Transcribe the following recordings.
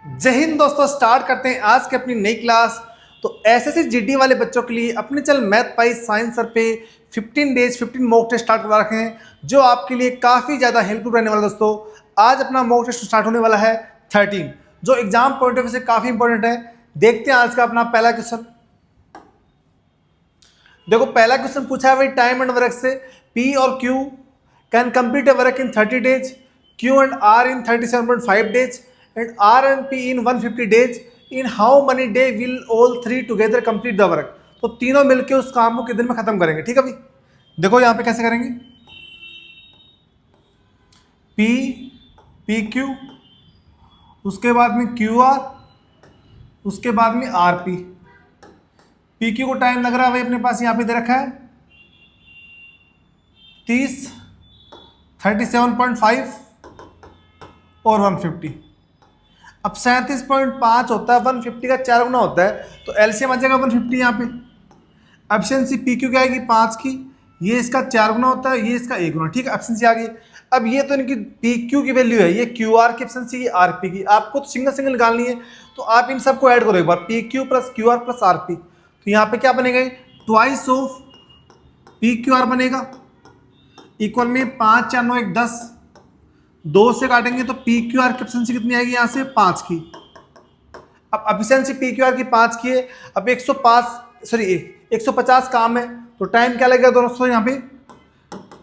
जय हिंद दोस्तों। स्टार्ट करते हैं आज की अपनी नई क्लास। तो एसएससी जीडी वाले बच्चों के लिए अपने चैनल मैथ पाई साइंस सर पे 15 डेज 15 मॉक टेस्ट स्टार्ट करवा रखे हैं, जो आपके लिए काफ़ी ज़्यादा हेल्पफुल रहने वाला है। दोस्तों आज अपना मॉक टेस्ट स्टार्ट होने वाला है 13, जो एग्जाम पॉइंट ऑफ व्यू से काफ़ी इंपॉर्टेंट है। देखते हैं आज का अपना पहला क्वेश्चन। देखो पहला क्वेश्चन पूछा है भाई, टाइम एंड वर्क से पी और Q can complete a work in 30 days, Q and R in 37.5 days and R and P in 150 days. In how many day will all three together complete the work. तो तीनों मिलकर उस काम को कितने दिन में खत्म करेंगे। ठीक है भाई, देखो यहाँ पे कैसे करेंगे। पी पी क्यू, उसके बाद में क्यू आर, उसके बाद में आर पी। पी क्यू को टाइम लग रहा है भाई अपने पास यहाँ पे दे रखा है 30, 37.5 और 150। अब 37.5 होता है 150 का 4 गुना होता है, तो एलसीएम आ जाएगा 150 यहाँ पे। एफिशिएंसी पी क्यू क्या आएगी 5 की, ये इसका 4 गुना होता है, ये इसका 1 गुना। ठीक है, एफिशिएंसी आ गई। अब ये तो इनकी पी क्यू की वैल्यू है, ये क्यू आर की एफिशिएंसी, ये आर पी की। आपको तो सिंगल सिंगल निकालनी है, तो आप इन सबको ऐड करो एक बार, P Q plus Q R plus R P. तो यहाँ पे क्या बनेगा, twice of P Q R बनेगा, इक्वल में 5 4 9 1 10, 2 से काटेंगे तो पी क्यू आर की एफिशिएंसी कितनी आएगी यहाँ से 5 की। अब एफिशिएंसी पी क्यू आर की 5 की है। अब 150 काम है, तो टाइम क्या लगेगा दोस्तों, यहाँ पे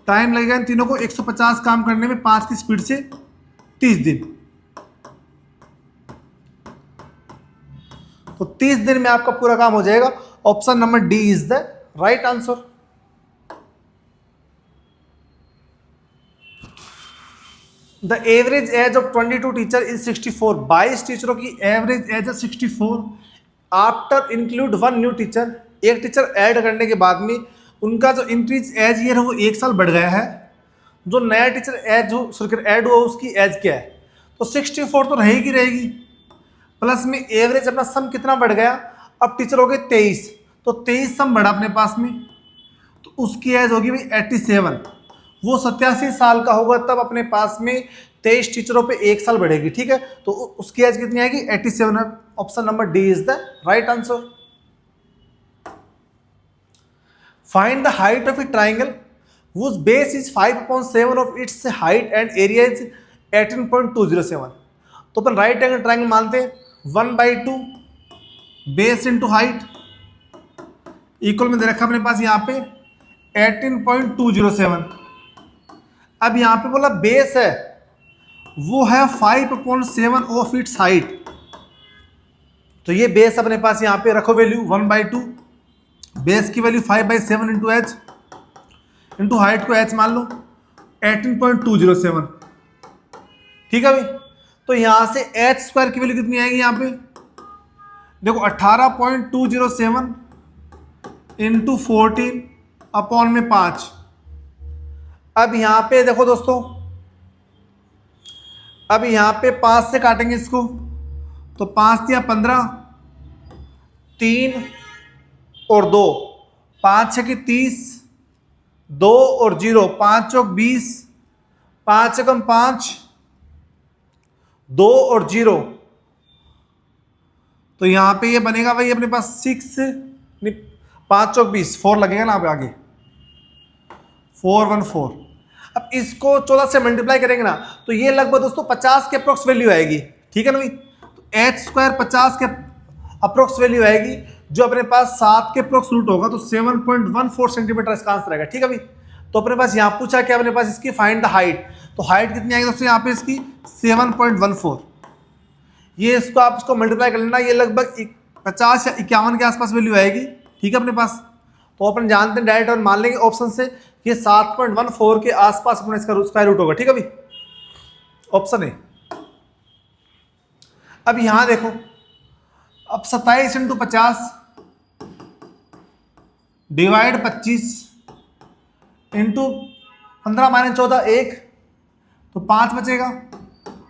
टाइम लगेगा इन तीनों को 150 काम करने में 5 की स्पीड से 30 दिन। तो 30 दिन में आपका पूरा काम हो जाएगा। Option number D is the right answer. The average age of 22 teacher is 64। 22 टीचरों की एवरेज एज है 64 आफ्टर इंक्लूड 1 न्यू टीचर। एक टीचर ऐड करने के बाद में उनका जो इंक्रीज एज ईयर है वो 1 साल बढ़ गया है। जो नया टीचर एज हो ऐड हुआ उसकी एज क्या है, तो 64 तो रहेगी रहेगी, प्लस में एवरेज अपना सम कितना बढ़ गया। अब टीचर हो गए 23, तो 23 सम बढ़ा अपने पास में, तो उसकी एज होगी भाई 87। वो 87 साल का होगा तब अपने पास में 23 टीचरों पे 1 साल बढ़ेगी। ठीक है, तो उसकी एज कितनी आएगी 87 है। Option number D is the right answer. Find the height of A triangle whose base is 5/7 of its height and area is 18.207। तो अपन राइट एंगल ट्राइंगल मानते हैं 1/2 बेस इंटू हाइट इक्वल में दे रखा अपने पास यहाँ पे 18.207। अब यहाँ पे बोला बेस है वो है 5/7 ऑफ इट्स हाइट, तो ये बेस अपने पास यहाँ पे रखो वैल्यू 1/2, बेस की value 5/7 into H into height को एच मान लो 18.207। ठीक है भाई, तो यहां से एच स्क्वायर की वैल्यू कितनी आएगी यहाँ पे, देखो 18.207 इंटू 14 अपॉन में 5। अब यहां पे देखो दोस्तों, अब यहां पे 5 से काटेंगे इसको, तो 5 या 15, 3 और 2, 5 6 की 30, 2 और 0, 5 चौक 20, 5 एकम 5, 2 और 0, तो यहां पे ये बनेगा भाई अपने पास 6, 5 चौक 20, 4 लगेगा ना आप आगे, 414। अब इसको 14 से मल्टीप्लाई करेंगे ना, तो ये लगभग दोस्तों 50 के अप्रोक्स वैल्यू आएगी। ठीक है ना भाई, तो एच स्क्वायर 50 के अप्रोक्स वैल्यू आएगी, जो अपने पास 7 के अप्रोक्स रूट होगा, तो 7.14 सेंटीमीटर इसका आंसर आएगा। ठीक है भाई, तो अपने पास यहाँ पूछा क्या अपने पास इसकी फाइंड द हाइट, तो हाइट कितनी आएगी दोस्तों यहाँ पे इसकी 7.14। ये इसको आप इसको मल्टीप्लाई कर लेना, ये लगभग 50 या 51 के आसपास वैल्यू आएगी। ठीक है अपने पास, तो अपन जानते हैं डायरेक्ट और मान लेंगे ऑप्शन से, ये 7.14 के आसपास अपना इसका स्क्वायर रूट होगा। ठीक है भाई, ऑप्शन है। अब यहां देखो, अब 27 इंटू 50 डिवाइड 25 इंटू 15 माइनस 14 1, तो 5 बचेगा,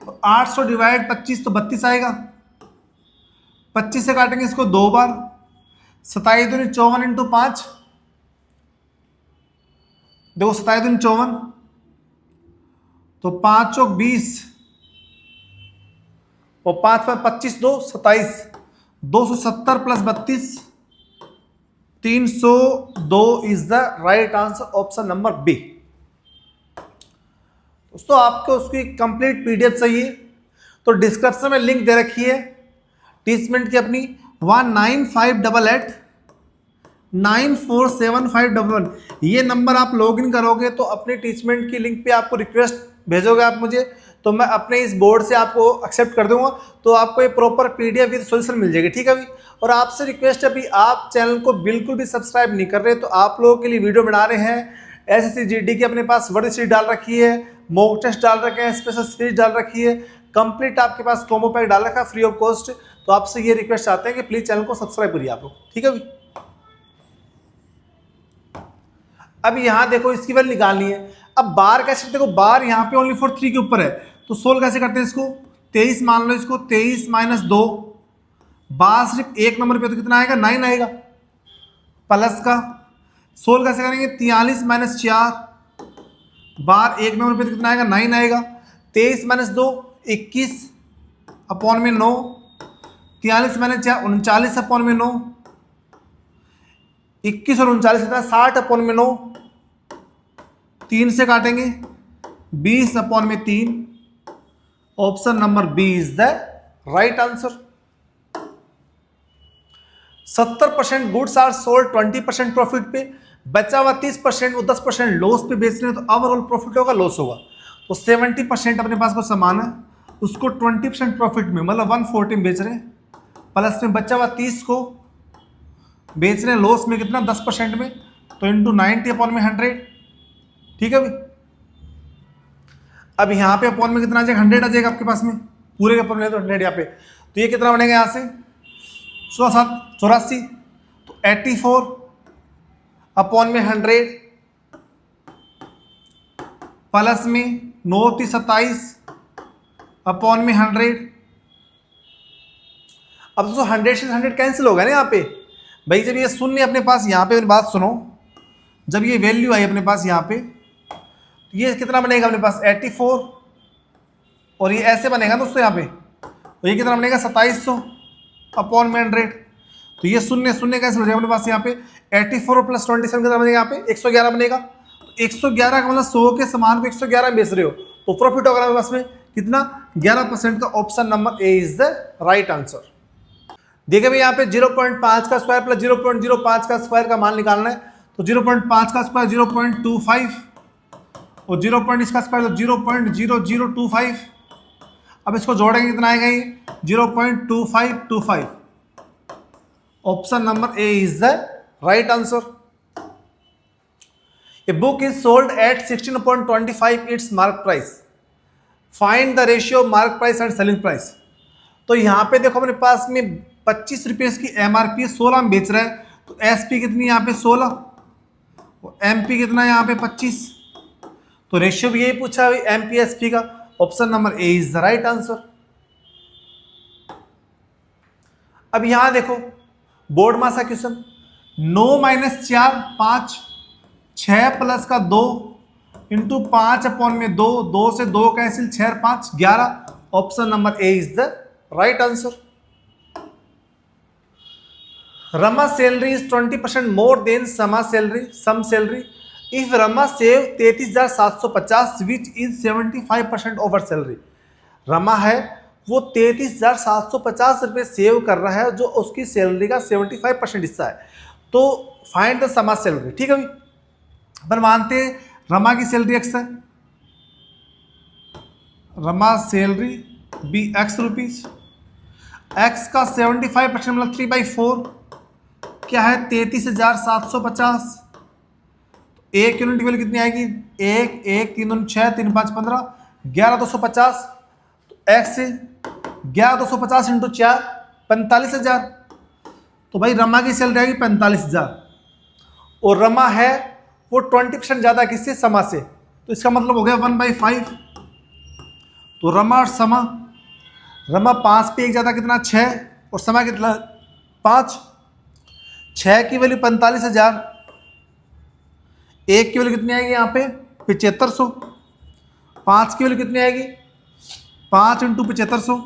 तो 800 डिवाइड 25 तो 32 आएगा। 25 से काटेंगे इसको 2 बार, 27 दूनी 54 इंटू 5, देखो 27 दूनी 54, तो 5 चौक 20 और 5 5 25 2 27, 270 प्लस 32 302 is the right answer, option number B. दोस्तों आपको उसकी कंप्लीट पीडीएफ चाहिए तो डिस्क्रिप्शन में लिंक दे रखी है टीचमेंट की अपनी 19588 947511। ये नंबर आप लॉगिन करोगे तो अपने टीचमेंट की लिंक पे आपको रिक्वेस्ट भेजोगे आप मुझे, तो मैं अपने इस बोर्ड से आपको एक्सेप्ट कर दूंगा, तो आपको ये प्रॉपर पीडीएफ विद सॉल्यूशन मिल जाएगी। ठीक है अभी, और आपसे रिक्वेस्ट है अभी आप चैनल को बिल्कुल भी सब्सक्राइब नहीं कर रहे, तो आप लोगों के लिए वीडियो बना रहे हैं। एसएससी जीडी की अपने पास वर्ड सीरीज डाल रखी है, मॉक टेस्ट डाल रखे हैं, स्पेशल सीरीज डाल रखी है, कंप्लीट आपके पास कॉम्बो पैक डाल रखा है फ्री ऑफ कॉस्ट। तो आपसे ये रिक्वेस्ट चाहते हैं कि प्लीज चैनल को सब्सक्राइब करिए आप लोग। ठीक है अभी, अब यहाँ देखो इसकी वैल्यू निकालनी है। अब बार कैसे, देखो बार यहाँ पे ओनली फॉर 3 के ऊपर है, तो सोल्व कैसे करते हैं इसको, 23 मान लो इसको, 23 माइनस 2, बार सिर्फ एक नंबर पे तो कितना आएगा 9 आएगा, प्लस का सोल्व कैसे करेंगे, 43 माइनस 4, बार एक नंबर पे तो कितना आएगा 9 आएगा, 23 माइनस 2 21 अपॉन में 9, 43 माइनस 4 39 अपॉन में 9, 21 और 39 कितना 60 अपॉन में 9, 3 से काटेंगे 20 अपॉन में 3, option number B is the right answer. 70% goods are sold 20% profit पे, बचा हुआ 30% वो 10% लॉस पे बेच रहे हैं, तो ओवरऑल प्रॉफिट होगा लॉस होगा। तो 70% अपने पास को सामान है, उसको 20% प्रॉफिट में मतलब 140 बेच रहे हैं, प्लस में बचा हुआ 30 को बेच रहे हैं लॉस में कितना 10% में, तो इंटू 90 अपॉन में 100। ठीक है भाई, अब यहाँ पे अपॉन में कितना आ जाएगा 100 आ जाएगा आपके पास में, पूरे के अपॉन में तो 100 यहाँ पे, तो ये कितना बनेगा यहाँ से 84, तो 84 अपॉन में 100 प्लस में 9 27 अपॉन में 100। अब तो 100 से 100 कैंसिल होगा ना यहाँ पे भाई, जब ये शून्य अपने पास यहाँ पे, मेरी बात सुनो, जब ये वैल्यू आई अपने पास यहाँ पे, तो ये कितना बनेगा अपने पास 84, और ये ऐसे बनेगा दोस्तों यहाँ पे, तो ये कितना बनेगा 2700 अपॉन में 100। तो ये शून्य शून्य कैसे हो जाएगा अपने पास यहाँ पे, 84 प्लस 27 कितना बनेगा यहाँ पे 111 बनेगा। तो 111 का मतलब 100 के सामान को 111 बेच रहे हो, तो प्रॉफिट होगा अपने पास में कितना 11% का, option number A is the right answer. देखिए भाई यहाँ पे 0.5 का स्क्वायर प्लस 0.05 का स्क्वायर का मान निकालना है, तो 0.5 का स्क्वायर 0.25 और 0. इसका स्क्वायर 0.0025। अब इसको जोड़ेंगे कितना आएगा ये 0.2525, option number A is the right answer. A book is sold at 16.25 it's mark price, find the ratio mark price and selling price. तो यहाँ पे देखो अपने पास में 25 रुपये की एमआरपी 16 में बेच रहा है, तो एसपी कितनी यहाँ पे 16 और एमपी कितना यहाँ पे 25, तो रेशियो भी यही पूछा है एमपी एसपी का, option number A is the right answer. अब यहां देखो बोर्ड मासा क्वेश्चन, 9 माइनस 4 5, 6 प्लस का 2 इंटू 5 अपॉन में 2, 2 से 2 cancel, 6 5 11, option number A is the right answer. Rama salary is 20% more than some salary. If Rama save 33,750 which is 75% over salary. Rama है वो 33,750 रुपये सेव कर रहा है, जो उसकी सैलरी का 75% हिस्सा है, तो फाइंड द समा सैलरी। ठीक है भाई, अपन मानते हैं रमा की सैलरी एक्स है, Rama salary be x rupees, x का 75% मतलब 3/4 क्या है 33,750। एक यूनिट वैल्यू कितनी आएगी, 1 1 3 2 6 3 5 15 11,250, तो एक्स 11,250 इंटू 4 45,000, तो भाई रमा की सैलरी आएगी 45,000, और रमा है वो 20% ज़्यादा किससे, समा से, तो इसका मतलब हो गया 1/5। तो रमा और समा, रमा 5 पे एक ज़्यादा कितना 6, और समा कितना 5, 6 की वैल्यू 45,000, एक की वैल्यू कितनी आएगी यहाँ पे 7500, 5 की वैल्यू कितनी आएगी 5 इंटू 7500,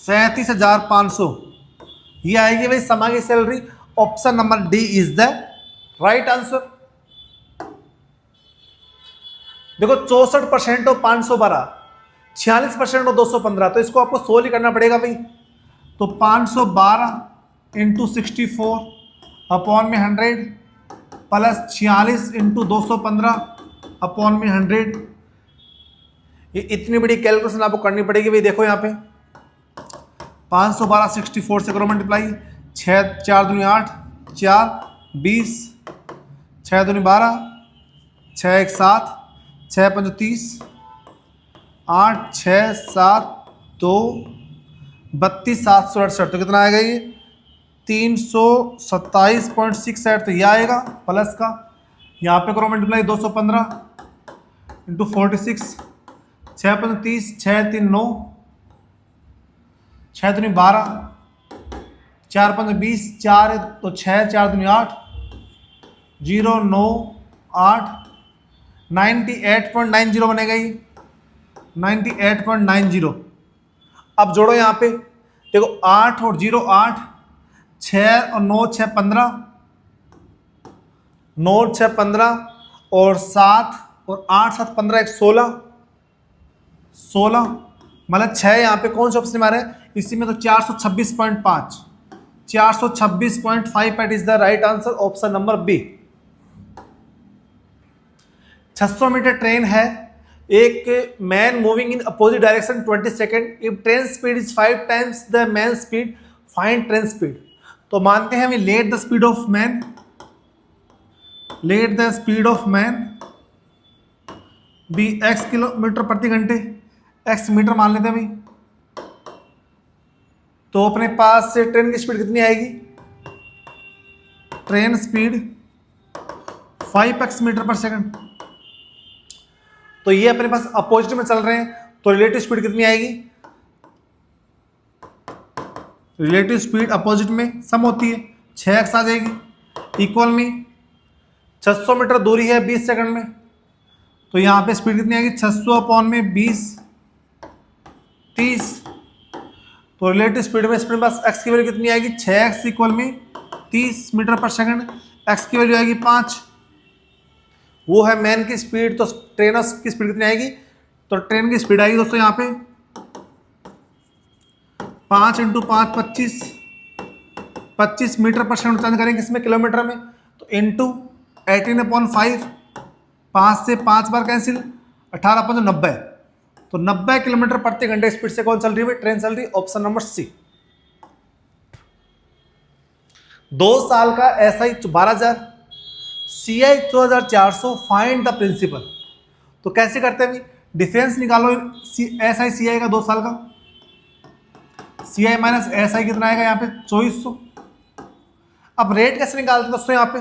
37,500 ये आएगी भाई समा की salary. Option number D is the right answer. देखो 64% और 512, 46% और 215, तो इसको आपको सोल्व ही करना पड़ेगा भाई। तो 512 इंटू 64 अपॉन में 100 प्लस 46 इंटू 215 अपॉन में 100। ये इतनी बड़ी कैलकुलेशन आपको करनी पड़ेगी भाई। देखो यहाँ पे 512 64 से करो मल्टीप्लाई, 6 4 दूनी 8, 4 20, 6 दूनी 12, 6 1 7, 6 5 30, 8 6 7 2 32 768, तो कितना आएगा ये 327.68, तो ये आएगा प्लस का। यहाँ पे करो मल्टीप्लाई 215 इंटू 46, 6 5 30, 6 3 9, 6 दूनी 12, 4 5 20, 4 तो 6 4 दूनी 8, 0 9 8, 98.90 बनेगा ये 98.90। अब जोड़ो यहाँ पे, देखो 8 और 0 8, 6 और 9 6 15, 9 6 15 और 7 और 8 7 15 1 16, 16 मतलब 6 यहाँ पे कौन से ऑप्शन में आ रहा है इसी में, तो 426.5, 426.58 is the right answer, option number B. 600 metre train है, एक man moving in opposite direction 20 second, if train speed is 5 times the man speed, find train speed. तो मानते हैं let the speed of man, let the speed of man be x kilometre प्रति घंटे, x metre मान लेते हैं भाई। तो अपने पास से ट्रेन की स्पीड कितनी आएगी, ट्रेन स्पीड 5x मीटर पर सेकंड। तो ये अपने पास अपोजिट में चल रहे हैं, तो रिलेटिव स्पीड कितनी आएगी, रिलेटिव स्पीड अपोजिट में सम होती है 6x आ जाएगी। इक्वल में 600 मीटर दूरी है 20 सेकंड में, तो यहाँ पे स्पीड कितनी आएगी 600 अपॉन में 20 30, तो रिलेटिव स्पीड में अपने पास x की वैल्यू कितनी आएगी 6x इक्वल में 30 मीटर पर सेकंड, x की वैल्यू आएगी 5, वो है मैन की स्पीड। तो ट्रेन की स्पीड कितनी आएगी, तो ट्रेन की स्पीड आएगी दोस्तों यहाँ पे 5 इंटू 5 25 मीटर पर सेकंड चेंज करेंगे इसमें किलोमीटर में, तो इंटू 18/5, 5 से 5 बार कैंसिल, 18 5 90, तो 90 किलोमीटर प्रति घंटे स्पीड से कौन चल रही है ट्रेन चल रही है, ऑप्शन नंबर सी। 2 साल का SI 12,000, CI 2400, find the principal. तो कैसे करते हैं भाई, डिफरेंस निकालो SI CI का 2 साल का, CI माइनस SI कितना आएगा यहाँ पे 2400। अब रेट कैसे निकालते हैं दोस्तों, यहाँ पे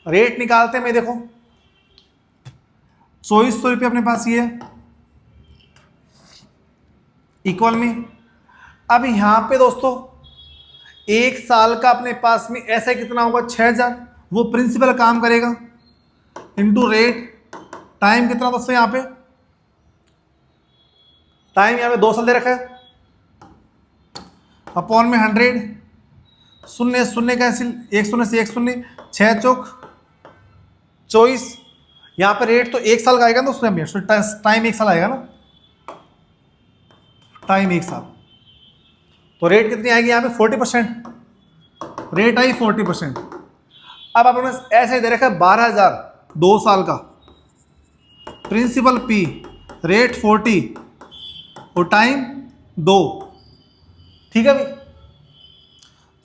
रेट निकालते हैं मैं, देखो 2400 रुपये अपने पास ये है इक्वल में। अब यहाँ पे दोस्तों 1 साल का अपने पास में SI कितना होगा 6000, वो प्रिंसिपल काम करेगा इनटू रेट, टाइम कितना दोस्तों यहाँ पे, टाइम यहाँ पे 2 साल दे रखा है, अपॉन में 100, शून्य शून्य कैंसिल, 1 शून्य से 1 शून्य, 6 चौक 24, यहाँ पे रेट तो 1 साल का आएगा ना दोस्तों, टाइम 1 साल आएगा ना, टाइम 1 साल, तो रेट कितनी आएगी यहाँ पे 40%, रेट आई 40%। अब आपने ऐसे दे रखा है 12,000 2 साल का, प्रिंसिपल P, रेट 40 और टाइम 2, ठीक है भाई।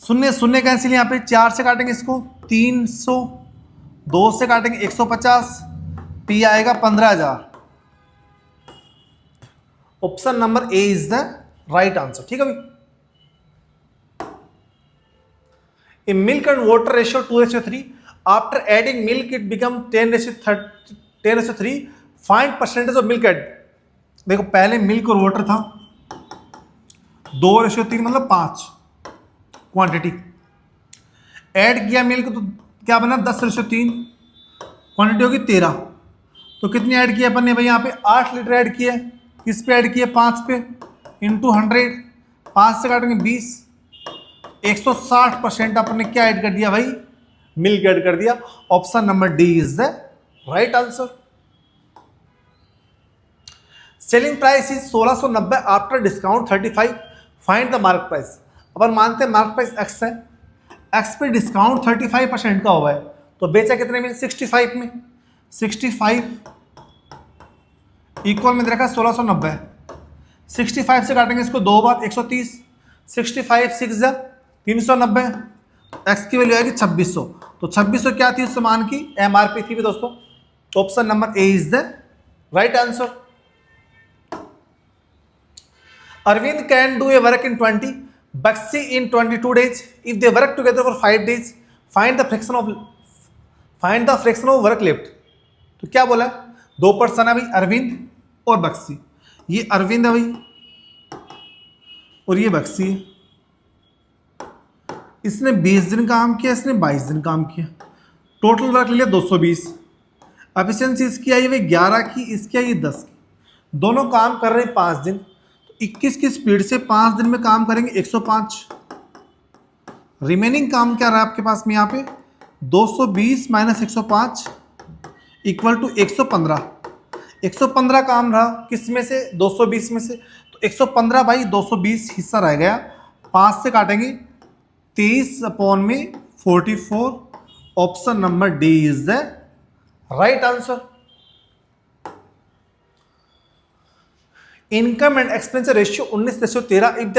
शून्य शून्य कैंसिल, यहाँ पे 4 से काटेंगे इसको 300, 2 से काटेंगे 150, P आएगा 15,000, option number A is the right answer, ठीक है भाई। A milk and water ratio 2:3. After adding milk, it become 10:3. Find percentage of milk add. देखो पहले मिल्क और वाटर था 2:3 मतलब 5 क्वांटिटी, ऐड किया मिल्क तो क्या बना 10:3, क्वांटिटी होगी 13, तो कितनी ऐड किया अपन ने भाई यहाँ पे 8 लीटर ऐड किया, किस पे ऐड किया 5 पे, इंटू 100, 5 से काटेंगे 20, 160% आपने क्या ऐड कर दिया भाई, मिल्क ऐड कर दिया। Option number D is the right answer. Selling price is 1690 after discount 35, find the mark price. अपन मानते हैं मार्क प्राइस एक्स है, एक्स पे डिस्काउंट 35% का हुआ है, तो बेचा कितने में, 65 में। 65 इक्वल में दे रखा है 1690, 65 से काटेंगे इसको दो बार 130, 65 6 390, एक्स की वैल्यू आएगी 2600। तो 2600 क्या थी उस सामान की, एमआरपी थी भी दोस्तों। Option number A is the right answer. Arvind can do a work in 20, Bakshi in 22 days. If they work together for 5 days, find the fraction of work left. तो क्या बोला, दो पर्सन है भाई, अरविंद और बक्सी। ये अरविंद है भाई और ये बक्सी है। इसने 20 दिन काम किया, इसने 22 दिन काम किया, टोटल वर्क ले लिया 220। एफिशिएंसी इसकी आई भाई 11 की, इसकी आई 10 की। दोनों काम कर रहे हैं 5 दिन, 21 की स्पीड से 5 दिन में काम करेंगे 105। रिमेनिंग काम क्या रहा आपके पास में यहाँ पे, 220 माइनस 105 इक्वल टू 115। 115 काम रहा किस में से, 220 में से, तो 115 बाई 220 हिस्सा रह गया। 5 से काटेंगे 23/44। Option number D is the right answer. Income and expenditure ratio 19:13। If the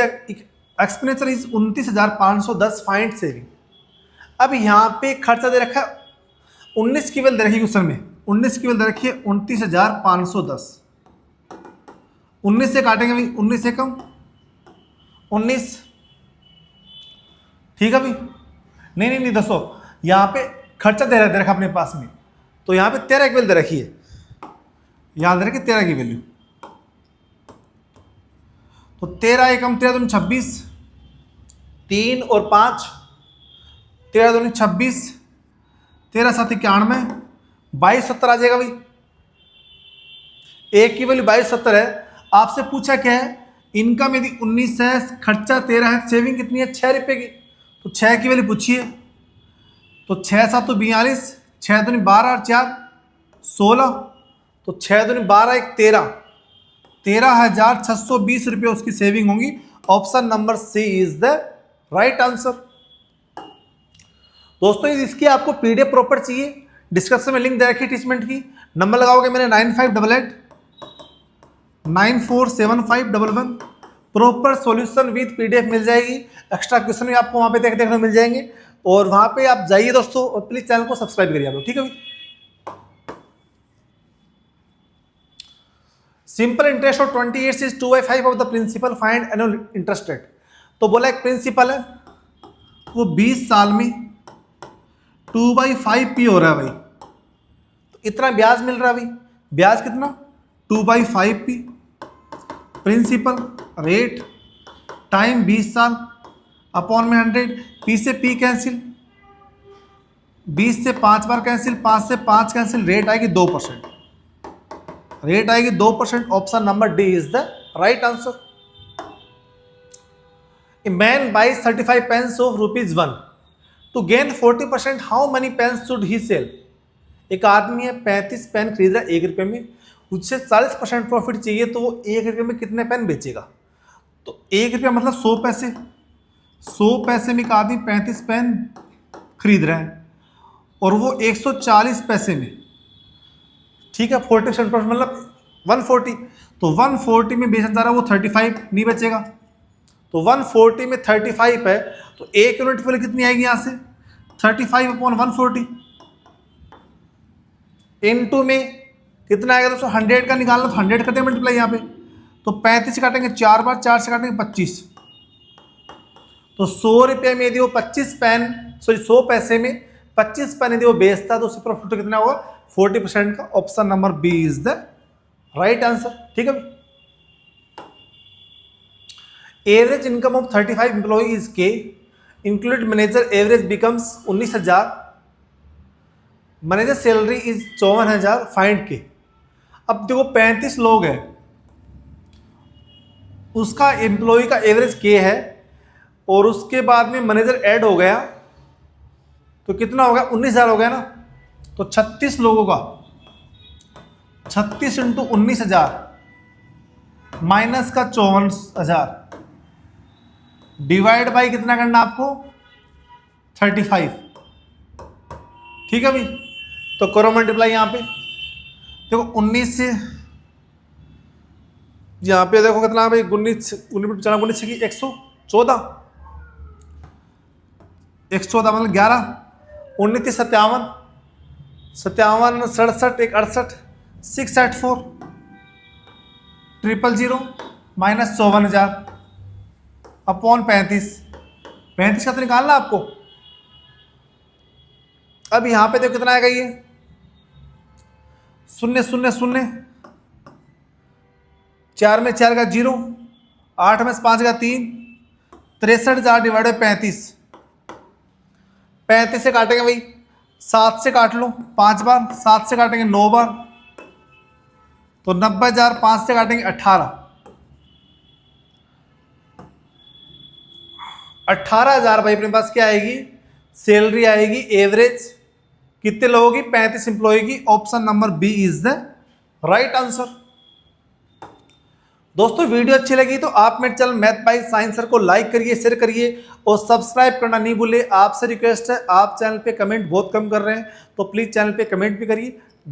expenditure is 29,510, find saving. अब यहाँ पे खर्चा दे रखा है 19 की वैल्यू दे रखी है क्वेश्चन में, 19 की वैल्यू दे रखी है 29,510। 19 से काटेंगे भाई, 19 से कम 19, ठीक है भाई। नहीं दोस्तों, यहाँ पे खर्चा दे रखा अपने पास में, तो यहाँ पे 13 की वैल्यू दे रखी है, यहाँ दे रखी 13 की वैल्यू। तो 13 एकम 13 दूनी 26, 3 और 5, 13 दूनी 26, 13 7 91, 2270 आ जाएगा भाई। एक की वैल्यू 2270 है। आपसे पूछा क्या है, इनकम यदि 19 है, खर्चा 13 है, सेविंग कितनी है 6 रुपये की, तो 6 की वैल्यू पूछिए। तो 6 7 तो 42, 6 दूनी 12 और 4 16, तो 6 दूनी 12 1 13, 13,620 रुपये उसकी सेविंग होंगी। Option number C is the right answer. दोस्तों इसकी आपको पीडीएफ प्रॉपर चाहिए, डिस्क्रिप्शन में लिंक दे रखी है टीचमेंट की। नंबर लगाओगे मेरे 9588 947511, प्रॉपर सॉल्यूशन विद पीडीएफ मिल जाएगी। एक्स्ट्रा क्वेश्चन भी आपको वहाँ पे देखने को मिल जाएंगे, और वहाँ पे आप जाइए दोस्तों, और प्लीज चैनल को सब्सक्राइब करिए आप लोग, ठीक है भाई। Simple interest of 20 years is 2/5 of the principal, find annual interest rate. तो बोला एक प्रिंसिपल है, वो 20 साल में 2/5 पी हो रहा है भाई, तो इतना ब्याज मिल रहा है भाई। ब्याज कितना, 2/5 पी। प्रिंसिपल रेट टाइम 20 साल अपॉन में 100, पी से पी कैंसिल, 20 से 5 बार कैंसिल, 5 से 5 कैंसिल, रेट आएगी 2%, रेट आएगी 2%। Option number D is the right answer. A man buys 35 pens of ₹1 to gain 40%, how many pens should he sell. एक आदमी है 35 पेन खरीद रहा है 1 रुपये में, उससे 40% प्रॉफिट चाहिए, तो वो 1 रुपये में कितने पेन बेचेगा। तो 1 रुपया मतलब 100 पैसे, 100 पैसे में एक आदमी 35 पेन खरीद रहा है, और वो 140 पैसे में, ठीक है, 40% प्रॉफिट मतलब 140, तो 140 में बेचना चाह रहा है वो 35 नहीं बचेगा। तो 140 में 35 है, तो 1 यूनिट वैल्यू कितनी आएगी यहाँ से, 35/140। इनटू में कितना आएगा दोस्तों, 100 का निकालना, तो 100 करते हैं मल्टीप्लाई यहाँ पे, तो 35 से काटेंगे 4 बार, 4 से काटेंगे 25, तो 100 रुपये में यदि वो 25 पेन, सॉरी 100 पैसे में 25 पेन यदि वो बेचता है, तो उससे प्रॉफिट कितना होगा, 40% का। Option number B is the right answer, ठीक है। Average income of 35 employee is K, include manager, average becomes 19,000, manager salary is 54,000, find K. अब देखो 35 लोग हैं, उसका एम्प्लॉय का एवरेज के है और उसके बाद में मैनेजर ऐड हो गया तो कितना हो गया, 19,000 हो गया ना। तो 36 लोगों का 36 इंटू 19,000 माइनस का 54,000 डिवाइड बाई कितना करना आपको, 35। ठीक है भाई, तो करो मल्टीप्लाई। यहां पे देखो 19 से यहां पे देखो कितना भाई, 19 19 की 114 114 मतलब 11, 19 57 57 67 एक 68 684 000 माइनस 54,000 अपॉन 35 का तो निकालना आपको। अब यहां पे देखो कितना आएगा, ये 0 0 0 4 में 4 का 0, 8 में 5 का 3, 63,000 डिवाइड बाई 35 से काटेंगे भाई, 7 से काट लो 5 बार, 7 से काटेंगे 9 बार, तो 90,000, 5 से काटेंगे 18,000 भाई अपने पास क्या आएगी, सैलरी आएगी एवरेज कितने लोगों की, 35 इंप्लॉय की। Option number B is the right answer. दोस्तों वीडियो अच्छी लगी तो आप मेरे channel math by science sir को लाइक करिए, शेयर करिए और सब्सक्राइब करना नहीं भूलिए। आपसे रिक्वेस्ट है, आप चैनल पे कमेंट बहुत कम कर रहे हैं तो प्लीज चैनल पे कमेंट भी करिए।